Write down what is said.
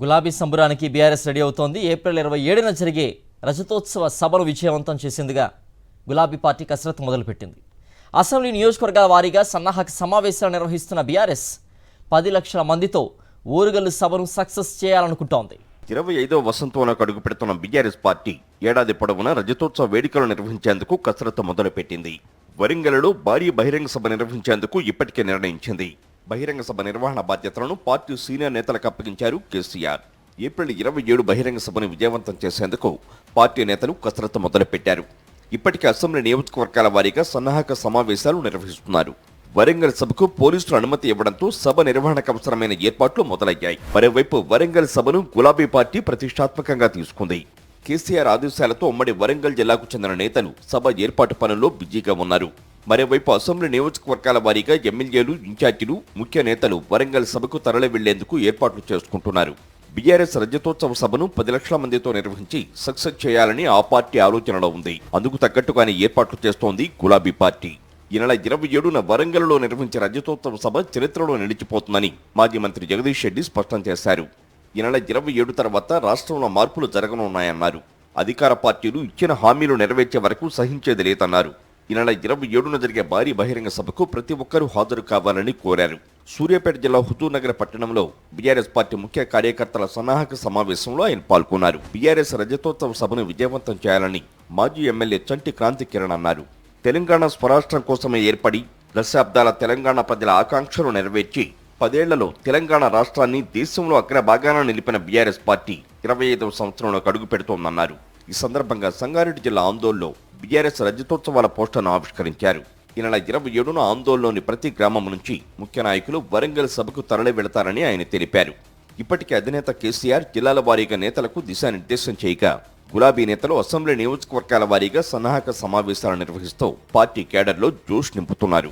గులాబీ సంబరానికి BRS ready అవుతోంది. April 27న జరిగే రజతోత్సవ సభను విజయవంతం చేసేందుగా గులాబీ పార్టీ కసరత్తు మొదలుపెట్టింది. అసెంబ్లీ నియోజకవర్గాల వారీగా సన్నాహక సమావేశాలు నిర్వహిస్తున్న బీఆర్ఎస్ 10 లక్షల మందితో ఊరుగల్లు సభను సక్సెస్ చేయాలనుకుంటోంది. 25వ వసంతంలోకి అడుగు పెడుతున్న బీఆర్ఎస్ పార్టీ ఏడాది పొడవునా రజతోత్సవ వేడుకలు నిర్వహించేందుకు కసరత్తు మొదలుపెట్టింది. వరంగల్లో భారీ బహిరంగ సభ నిర్వహించేందుకు ఇప్పటికే నిర్ణయించింది. బహిరంగ సభ నిర్వహణ బాధ్యతలను పార్టీ సీనియర్ నేతలకు అప్పగించారు కేసీఆర్. ఏప్రిల్ 27 బహిరంగ సభను విజయవంతం చేసేందుకు పార్టీ నేతలు కసరత్తు మొదలుపెట్టారు. ఇప్పటికే అసెంబ్లీ నియోజకవర్గాల వారీగా సన్నాహక సమావేశాలు నిర్వహిస్తున్నారు. వరంగల్ సభకు పోలీసులు అనుమతి ఇవ్వడంతో సభ నిర్వహణకు అవసరమైన ఏర్పాట్లు మొదలయ్యాయి. మరోవైపు వరంగల్ సభను గులాబీ పార్టీ ప్రతిష్టాత్మకంగా తీసుకుంది. కేసీఆర్ ఆదేశాలతో ఉమ్మడి వరంగల్ జిల్లాకు చెందిన నేతలు సభ ఏర్పాటు పనుల్లో బిజీగా ఉన్నారు. మరోవైపు అసెంబ్లీ నియోజకవర్గాల వారీగా ఎమ్మెల్యేలు, ఇన్ఛార్జీలు, ముఖ్య నేతలు వరంగల్ సభకు తరలి వెళ్లేందుకు ఏర్పాట్లు చేసుకుంటున్నారు. బీఆర్ఎస్ రజతోత్సవ సభను 10 లక్షల మందితో నిర్వహించి సక్సెస్ చేయాలని ఆ పార్టీ ఆలోచనలో ఉంది. అందుకు తగ్గట్టుగానే ఏర్పాట్లు చేస్తోంది గులాబీ పార్టీ. ఈ నెల 27న వరంగల్లో నిర్వహించే రజతోత్సవ సభ చరిత్రలో నిలిచిపోతుందని మాజీ మంత్రి జగదీష్ రెడ్డి స్పష్టం చేశారు. ఈ నెల 27 తర్వాత రాష్ట్రంలో మార్పులు జరగనున్నాయన్నారు. అధికార పార్టీలు ఇచ్చిన హామీలు నెరవేర్చే వరకు సహించేది లేదన్నారు. ఈ నెల 27న జరిగే భారీ బహిరంగ సభకు ప్రతి ఒక్కరూ హాజరు కావాలని కోరారు. సూర్యాపేట జిల్లా హుజూర్నగర్ పట్టణంలో బీఆర్ఎస్ పార్టీ ముఖ్య కార్యకర్తల సన్నాహక సమావేశంలో ఆయన పాల్గొన్నారు. బీఆర్ఎస్ రజతోత్సవ సభను విజయవంతం చేయాలని మాజీ ఎమ్మెల్యే చంటి క్రాంతి కిరణ్ అన్నారు. తెలంగాణ స్వరాష్ట్రం కోసమే ఏర్పడి దశాబ్దాల తెలంగాణ ప్రజల ఆకాంక్షలు నెరవేర్చి 10 ఏళ్లలో తెలంగాణ రాష్ట్రాన్ని దేశంలో అగ్రభాగాన నిలిపిన బీఆర్ఎస్ పార్టీ 25వ సంవత్సరంలోకి అడుగు పెడుతోందన్నారు. ఈ సందర్భంగా సంగారెడ్డి జిల్లా ఆందోళనలో బీఆర్ఎస్ రజతోత్సవాల పోస్టర్ను ఆవిష్కరించారు. ఈ నెల 27న ఆందోళనలోని ప్రతి గ్రామం నుంచి ముఖ్య నాయకులు వరంగల్ సభకు తరలి వెళతారని ఆయన తెలిపారు. ఇప్పటికే అధినేత కేసీఆర్ జిల్లాల వారీగా నేతలకు దిశానిర్దేశం చేయగా గులాబీ నేతలు అసెంబ్లీ నియోజకవర్గాల వారీగా సన్నాహక సమావేశాలు నిర్వహిస్తూ పార్టీ కేడర్లో జోష్ నింపుతున్నారు.